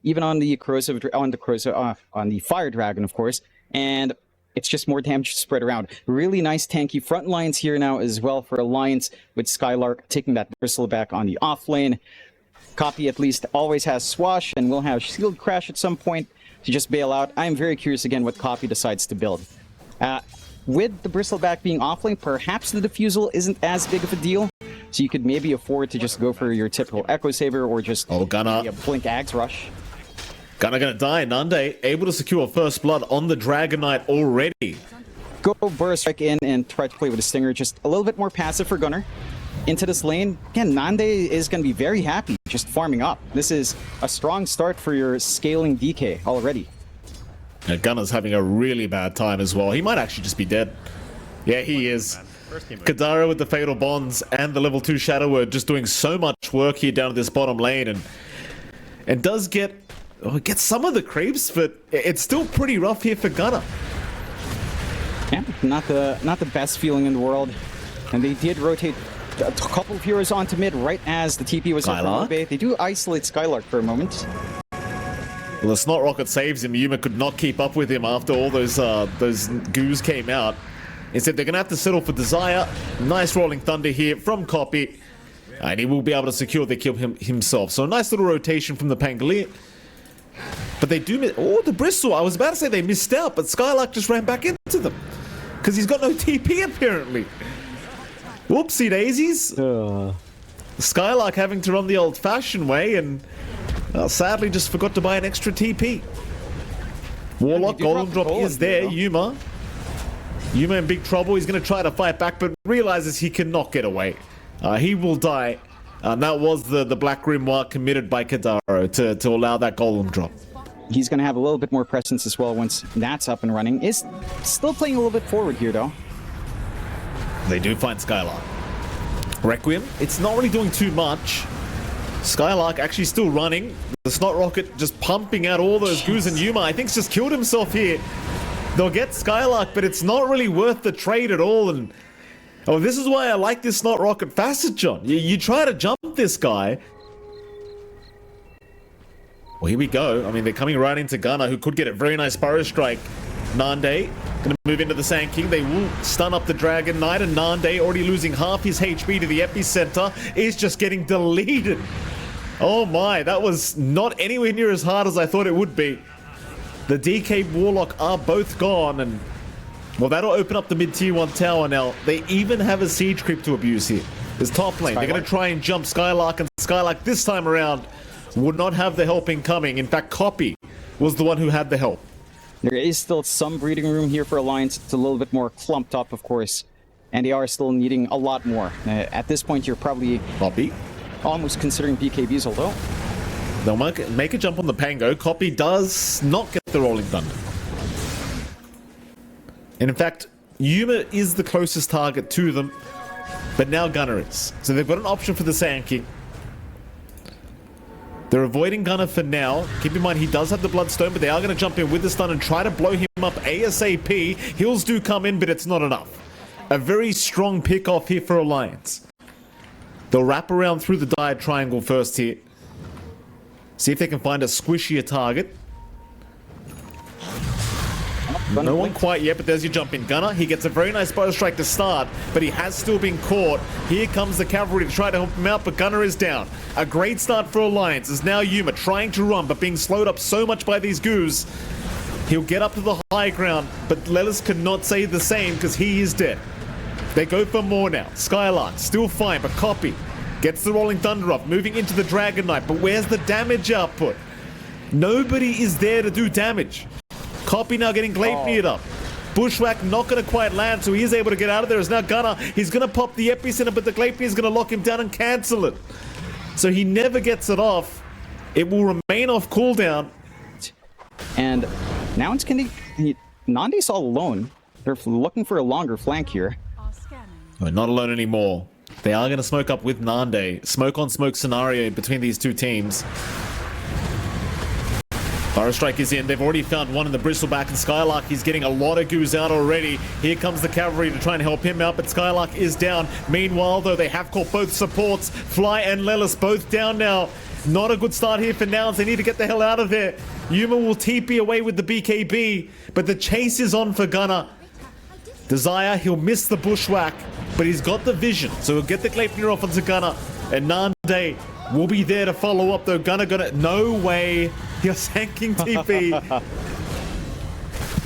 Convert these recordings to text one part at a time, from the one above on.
even on the on the Fire Dragon, of course, and it's just more damage spread around. Really nice tanky front lines here now as well for Alliance, with Skylark taking that Bristleback on the off lane. Copy at least always has Swash and will have Shield Crash at some point to just bail out. I'm very curious again what Copy decides to build. With the Bristleback being offlane, perhaps the Diffusal isn't as big of a deal. So you could maybe afford to just go for your typical Echo Saver or just a Blink Ags Rush. Gunnar gonna die. Nande able to secure first blood on the Dragon Knight already. Go Burst Strike in and try to play with a Stinger. Just a little bit more passive for Gunnar. Into this lane. Again, Nande is going to be very happy just farming up. This is a strong start for your scaling DK already. Now, Gunnar's having a really bad time as well. He might actually just be dead. Yeah, he is. Kadara with the Fatal Bonds and the level 2 Shadow Word just doing so much work here down at this bottom lane, and does get some of the creeps, but it's still pretty rough here for Gunnar. Yeah, not the best feeling in the world. And they did rotate a couple of heroes onto mid right as the TP was up from Bay. They do isolate Skylark for a moment. Well, the Snot Rocket saves him. Yuma could not keep up with him after all those goos came out. Instead, they're going to have to settle for Desire. Nice Rolling Thunder here from Copy. And he will be able to secure the kill himself. So a nice little rotation from the Pangolier. But they do miss... Oh, the Bristle. I was about to say they missed out, but Skylark just ran back into them. Because he's got no TP, apparently. Whoopsie daisies. Skylark having to run the old-fashioned way, and sadly just forgot to buy an extra TP. Warlock, Golden Drop is there. Yuma in big trouble. He's going to try to fight back, but realizes he cannot get away. He will die. And that was the Black Grimoire committed by Kadaro to allow that Golem Drop. He's going to have a little bit more presence as well once that's up and running. Is still playing a little bit forward here, though. They do find Skylark. Requiem, it's not really doing too much. Skylark actually still running. The Snot Rocket just pumping out all those goos, and Yuma, I think, just killed himself here. They'll get Skylark, but it's not really worth the trade at all. And oh, this is why I like this Snot Rocket facet, John. You try to jump this guy. Well, here we go. I mean, they're coming right into Gunnar, who could get a very nice Burrow Strike. Nande gonna move into the Sand King. They will stun up the Dragon Knight, and Nande, already losing half his HP to the epicenter, is just getting deleted. Oh my, that was not anywhere near as hard as I thought it would be. The DK Warlock are both gone, and well, that'll open up the mid-tier 1 tower now. They even have a siege creep to abuse here. This top lane, they're gonna try and jump Skylark, and Skylark this time around would not have the help incoming. In fact, Copy was the one who had the help. There is still some breathing room here for Alliance. It's a little bit more clumped up, of course. And they are still needing a lot more. At this point, you're probably almost considering BKBs, although. They'll make a jump on the Pango. Copy does not get the Rolling Thunder. And in fact, Yuma is the closest target to them. But now Gunnar is. So they've got an option for the Sand King. They're avoiding Gunnar for now. Keep in mind, he does have the Bloodstone, but they are going to jump in with the stun and try to blow him up ASAP. Heals do come in, but it's not enough. A very strong pick off here for Alliance. They'll wrap around through the Dire Triangle first here. See if they can find a squishier target. No one quite yet, but there's your jump in. Gunnar, he gets a very nice Bow Strike to start, but he has still been caught. Here comes the cavalry to try to help him out, but Gunnar is down. A great start for Alliance is now Yuma trying to run, but being slowed up so much by these goos. He'll get up to the high ground, but Lelis cannot say the same because he is dead. They go for more now. Skylark still fine, but Copy gets the Rolling Thunder up, moving into the Dragon Knight, but where's the damage output? Nobody is there to do damage. Copy now getting Gleipnir up. Bushwhack not going to quite land, so he is able to get out of there. As now Gunnar, he's going to pop the epicenter, but the Gleipnir is going to lock him down and cancel it. So he never gets it off. It will remain off cooldown. And now it's Nande's all alone. They're looking for a longer flank here. We're not alone anymore. They are going to smoke up with Nande. Smoke on smoke scenario between these two teams. Burrow Strike is in. They've already found one in the Bristleback, and Skylark is getting a lot of goos out already. Here comes the cavalry to try and help him out, but Skylark is down. Meanwhile, though, they have caught both supports. Fly and Lelis both down now. Not a good start here for Nouns. They need to get the hell out of there. Yuma will TP away with the BKB, but the chase is on for Gunner. Desire, he'll miss the bushwhack, but he's got the vision, so he'll get the Gleipnir off onto Gunner. And Nande will be there to follow up, though. Gunner gonna... No way. You're sanking TP.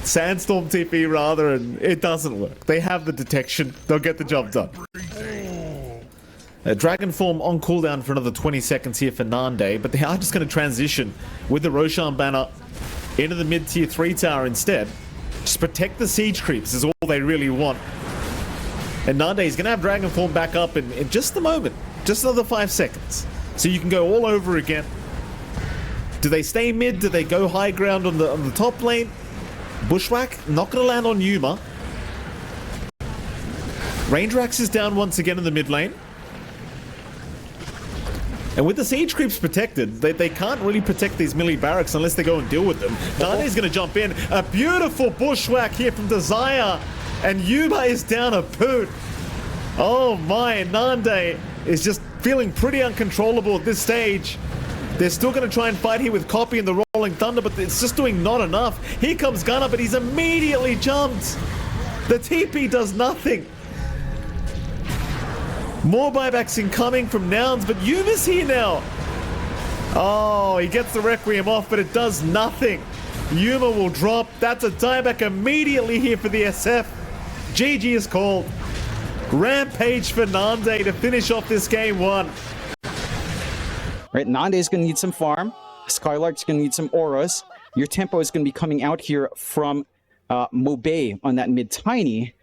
Sandstorm TP, rather, and it doesn't work. They have the detection. They'll get the job done. Dragon Form on cooldown for another 20 seconds here for Nande, but they are just going to transition with the Roshan banner into the mid-tier 3 tower instead. Just protect the siege creeps is all they really want. And Nande is going to have Dragon Form back up in just a moment. Just another 5 seconds. So you can go all over again. Do they stay mid? Do they go high ground on the top lane? Bushwhack, not going to land on Yuma. Rangeaxe is down once again in the mid lane. And with the siege creeps protected, they can't really protect these melee barracks unless they go and deal with them. Nande's going to jump in. A beautiful bushwhack here from Desire. And Yuma is down a poot. Oh my, Nande is just feeling pretty uncontrollable at this stage. They're still going to try and fight here with Copy and the Rolling Thunder, but it's just doing not enough. Here comes Gunner, but he's immediately jumped. The TP does nothing. More buybacks incoming from Nouns, but Yuma's here now. Oh, he gets the Requiem off, but it does nothing. Yuma will drop. That's a dieback immediately here for the SF. GG is called. Rampage for Nande to finish off this game 1. Right, Nande is going to need some farm. Skylark's going to need some auras. Your tempo is going to be coming out here from Mobe on that mid-tiny.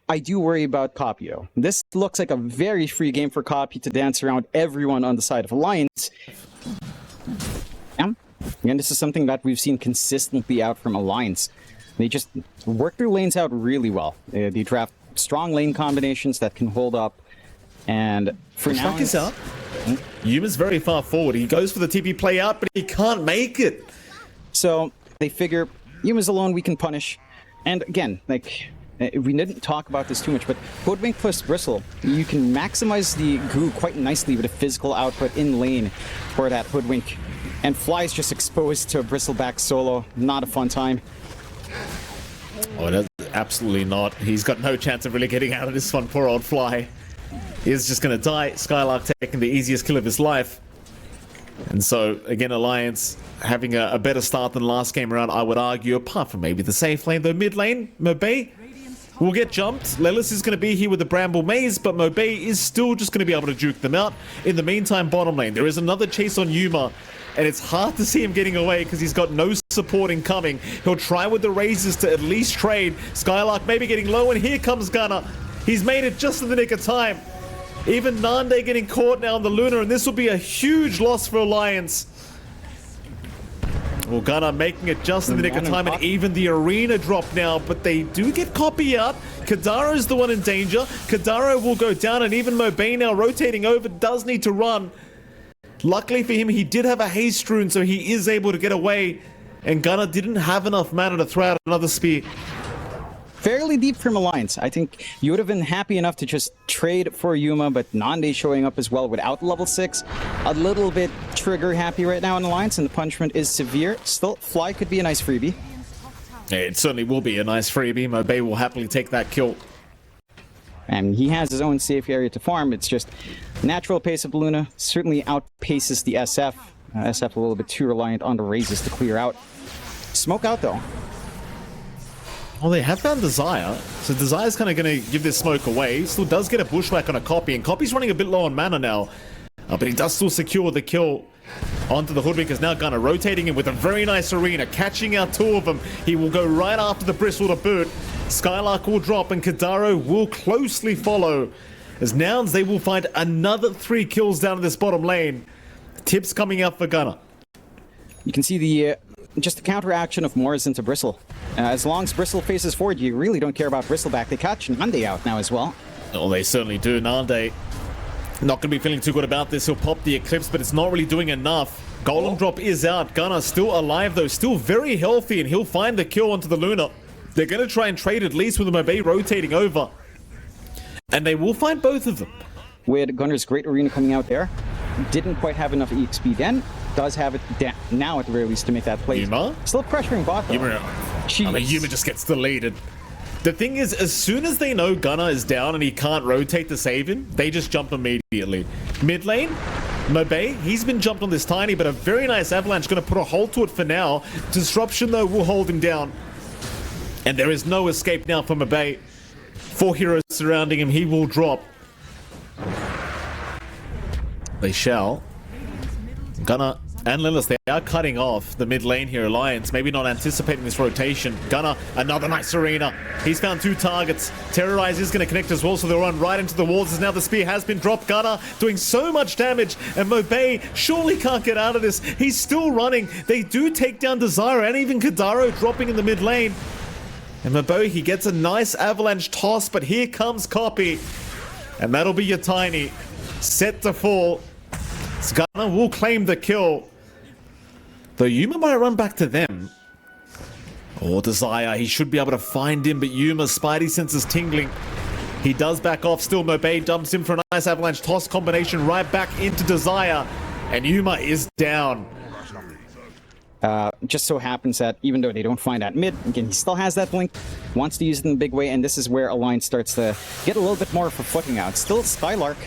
I do worry about Copio. This looks like a very free game for Copy to dance around everyone on the side of Alliance. Again, this is something that we've seen consistently out from Alliance. They just work their lanes out really well. They draft strong lane combinations that can hold up. And for now, is up. Yuma's very far forward. He goes for the TP play out, but he can't make it. So they figure Yuma's alone, we can punish. And again, like, we didn't talk about this too much, but Hoodwink plus Bristle, you can maximize the goo quite nicely with a physical output in lane for that Hoodwink. And Fly is just exposed to a Bristleback solo. Not a fun time. Oh, that's absolutely not. He's got no chance of really getting out of this one, poor old Fly. He's just going to die. Skylark taking the easiest kill of his life. And so, again, Alliance having a better start than last game around, I would argue, apart from maybe the safe lane. Though mid lane, Mobe will get jumped. Lelis is going to be here with the Bramble Maze, but Mobe is still just going to be able to juke them out. In the meantime, bottom lane, there is another chase on Yuma, and it's hard to see him getting away because he's got no support incoming. He'll try with the Razors to at least trade. Skylark maybe getting low, and here comes Gunner. He's made it just in the nick of time. Even Nande getting caught now on the Luna, and this will be a huge loss for Alliance. Well, Gunner making it just in the nick of time, and even the arena drop now, but they do get Copy out. Kadaro is the one in danger. Kadaro will go down, and even Mobe now rotating over does need to run. Luckily for him, he did have a haste rune, so he is able to get away, and Gunner didn't have enough mana to throw out another spear. Fairly deep from Alliance. I think you would have been happy enough to just trade for Yuma, but Nande showing up as well without level 6. A little bit trigger happy right now in Alliance, and the punishment is severe. Still, Fly could be a nice freebie. It certainly will be a nice freebie. Mobe will happily take that kill. And he has his own safe area to farm. It's just natural pace of Luna certainly outpaces the SF. SF a little bit too reliant on the Razors to clear out. Smoke out though. Well, they have found Desire, so Desire's kind of going to give this smoke away. Still does get a bushwhack on a Copy, and Copy's running a bit low on mana now. But he does still secure the kill onto the Hoodwink, is now Gunner rotating him with a very nice arena, catching out 2 of them. He will go right after the Bristle to boot. Skylark will drop, and Kadaro will closely follow. As Nouns, they will find another 3 kills down in this bottom lane. Tips coming out for Gunner. You can see the just the counteraction of Morris into Bristle. As long as Bristle faces forward, you really don't care about Bristleback. They catch Nande out now as well. Oh, they certainly do. Nande not going to be feeling too good about this. He'll pop the Eclipse, but it's not really doing enough. Golem drop is out. Gunner still alive though, still very healthy, and he'll find the kill onto the Luna. They're going to try and trade at least with the Mobe rotating over. And they will find both of them. With Gunner's great arena coming out there. didn't quite have enough EXP then. Does have it now at the very least to make that play. Yuma? Still pressuring bot though. Yuma just gets deleted. The thing is, as soon as they know Gunnar is down and he can't rotate to save him, they just jump immediately. Mid lane, Mobay, he's been jumped on this tiny, but a very nice avalanche going to put a halt to it for now. Disruption though will hold him down. And there is no escape now for Mobay. 4 heroes surrounding him, he will drop. They shall. Gunnar and Lilith, they are cutting off the mid lane here. Alliance maybe not anticipating this rotation. Gunnar, another nice arena. He's found 2 targets. Terrorize is going to connect as well, so they'll run right into the walls as now the spear has been dropped. Gunnar doing so much damage, and Mobay surely can't get out of this. He's still running. They do take down Desire and even Kadaro dropping in the mid lane. And Mobay, he gets a nice avalanche toss, but here comes Copy. And that'll be your tiny. Set to fall. Gunnar will claim the kill. Though Yuma might run back to them. Or Desire, he should be able to find him, but Yuma's Spidey sense is tingling. He does back off still. Mobay dumps him for a nice avalanche toss combination right back into Desire. And Yuma is down. Just so happens that even though they don't find that mid, again, he still has that blink, wants to use it in a big way, and this is where Alliance starts to get a little bit more of a footing out. Still Skylark.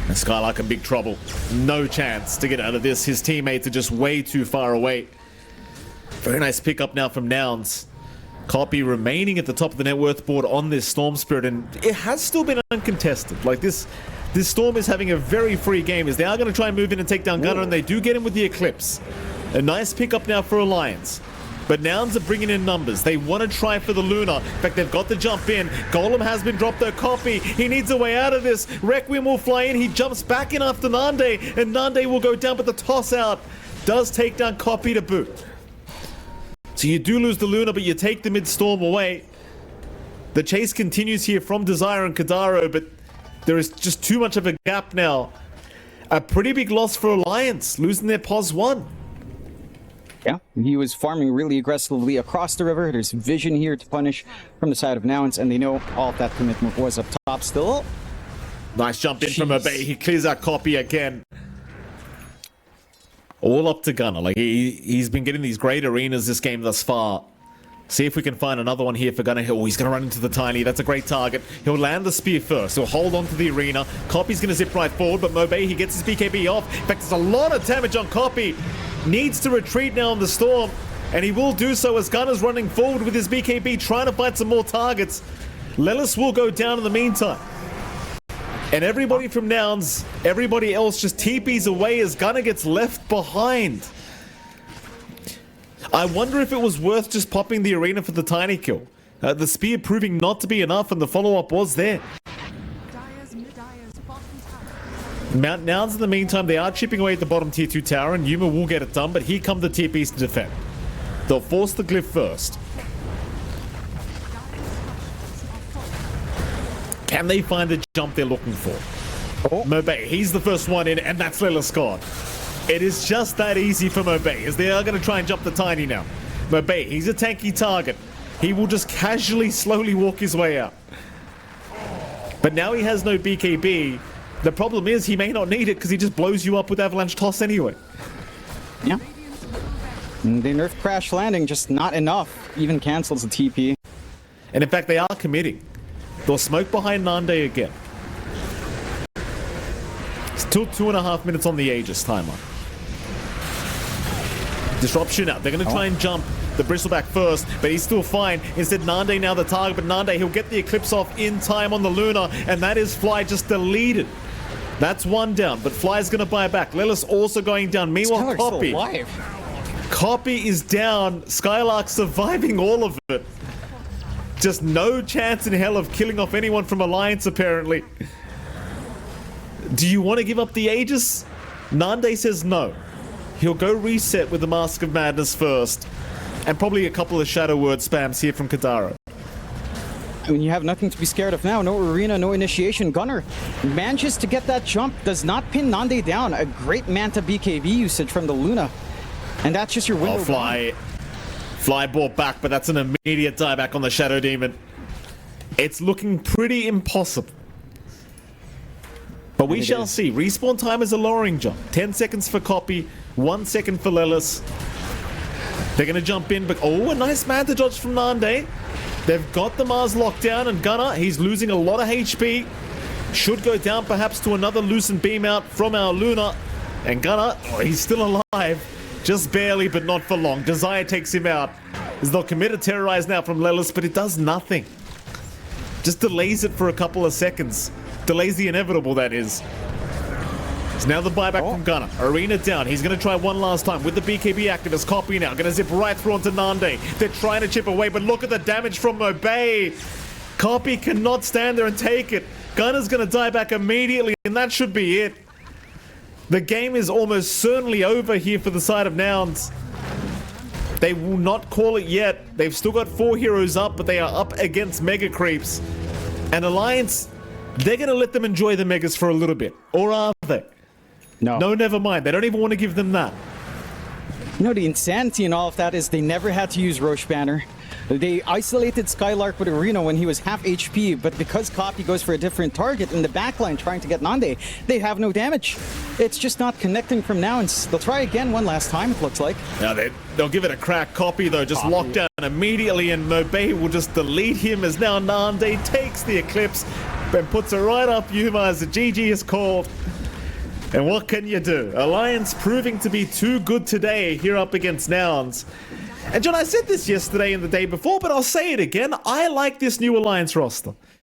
And Skylark in big trouble. No chance to get out of this. His teammates are just way too far away. Very nice pickup now from Nouns. Copy remaining at the top of the net worth board on this Storm Spirit, and it has still been uncontested. Like this Storm is having a very free game as they are going to try and move in and take down Gunnar, and they do get him with the Eclipse. A nice pickup now for Alliance. But Nouns are bringing in numbers. They want to try for the Luna. In fact, they've got to jump in. Golem has been dropped though. Copy. He needs a way out of this. Requiem will fly in. He jumps back in after Nande. And Nande will go down, but the toss out does take down Copy to boot. So you do lose the Luna, but you take the mid-storm away. The chase continues here from Desire and Kadaro, but there is just too much of a gap now. A pretty big loss for Alliance, losing their POS 1. Yeah, he was farming really aggressively across the river. There's vision here to punish from the side of Nouns, and they know all of that commitment was up top still. Nice jump in from Obey. He clears out Copy again. All up to Gunnar. Like he's been getting these great arenas this game thus far. See if we can find another one here for Gunnar. Oh, he's going to run into the tiny. That's a great target. He'll land the spear first. He'll hold on to the arena. Copy's going to zip right forward, but Mobay, he gets his BKB off. In fact, there's a lot of damage on Copy. Needs to retreat now on the Storm, and he will do so as Gunnar's running forward with his BKB, trying to find some more targets. Lelis will go down in the meantime. And everybody from Nouns, everybody else just TPs away as Gunnar gets left behind. I wonder if it was worth just popping the arena for the tiny kill. The spear proving not to be enough, and the follow-up was there. Nouns in the meantime, they are chipping away at the bottom tier 2 tower, and Yuma will get it done, but here come the TPs to defend. They'll force the glyph first. Can they find the jump they're looking for? Oh. Mobay, he's the first one in, and that's Lila Scott. It is just that easy for Mobay, as they are going to try and jump the tiny now. Mobay, he's a tanky target. He will just casually, slowly walk his way out. But now he has no BKB. The problem is he may not need it because he just blows you up with Avalanche Toss anyway. Yeah. And they nerfed Crash Landing, just not enough. Even cancels the TP. And in fact, they are committing. They'll smoke behind Nande again. Still 2.5 minutes on the Aegis timer. Disruption out. They're going to try and jump the Bristleback first, but he's still fine. Instead, Nande now the target, but Nande, he'll get the Eclipse off in time on the Luna, and that is Fly just deleted. That's one down, but Fly's going to buy back. Lelis also going down. Meanwhile, Copy is down. Skylark surviving all of it. Just no chance in hell of killing off anyone from Alliance, apparently. Do you want to give up the Aegis? Nande says no. He'll go reset with the Mask of Madness first. And probably a couple of Shadow Word spams here from Kadaro. I mean, you have nothing to be scared of now. No arena, no initiation. Gunnar manages to get that jump. Does not pin Nande down. A great Manta BKB usage from the Luna. And that's just your window. Oh, Fly brought back, but that's an immediate dieback on the Shadow Demon. It's looking pretty impossible. But we And it shall is. see. Respawn time is a lowering jump. 10 seconds for Copy, 1 second for Lelis. They're going to jump in, but oh, a nice Manta dodge from Nande. They've got the MOUZ locked down, and Gunnar, he's losing a lot of HP. Should go down perhaps to another loosened beam out from our Luna. And Gunnar, oh, he's still alive. Just barely, but not for long. Desire takes him out. They'll commit a terrorize now from Lelis, but it does nothing. Just delays it for a couple of seconds. Delays the inevitable, that is. So now the buyback from Gunnar. Arena down. He's going to try one last time with the BKB activist. Copy now. Going to zip right through onto Nande. They're trying to chip away, but look at the damage from Obey. Copy cannot stand there and take it. Gunnar's going to die back immediately, and that should be it. The game is almost certainly over here for the side of Nouns. They will not call it yet. They've still got 4 heroes up, but they are up against Mega Creeps. And Alliance, they're going to let them enjoy the Megas for a little bit. Or are they? No, never mind. They don't even want to give them that. You know, the insanity in all of that is they never had to use Roche Banner. They isolated Skylark with Arena when he was half HP, but because Copy goes for a different target in the backline trying to get Nande, they have no damage. It's just not connecting from Nouns. They'll try again one last time, it looks like. Now they'll give it a crack. Copy, though, just locked down immediately, and Mobay will just delete him as now Nande takes the Eclipse and puts it right up Yuma as the GG is called. And what can you do? Alliance proving to be too good today here up against Nouns. And John, I said this yesterday and the day before, but I'll say it again. I like this new Alliance roster.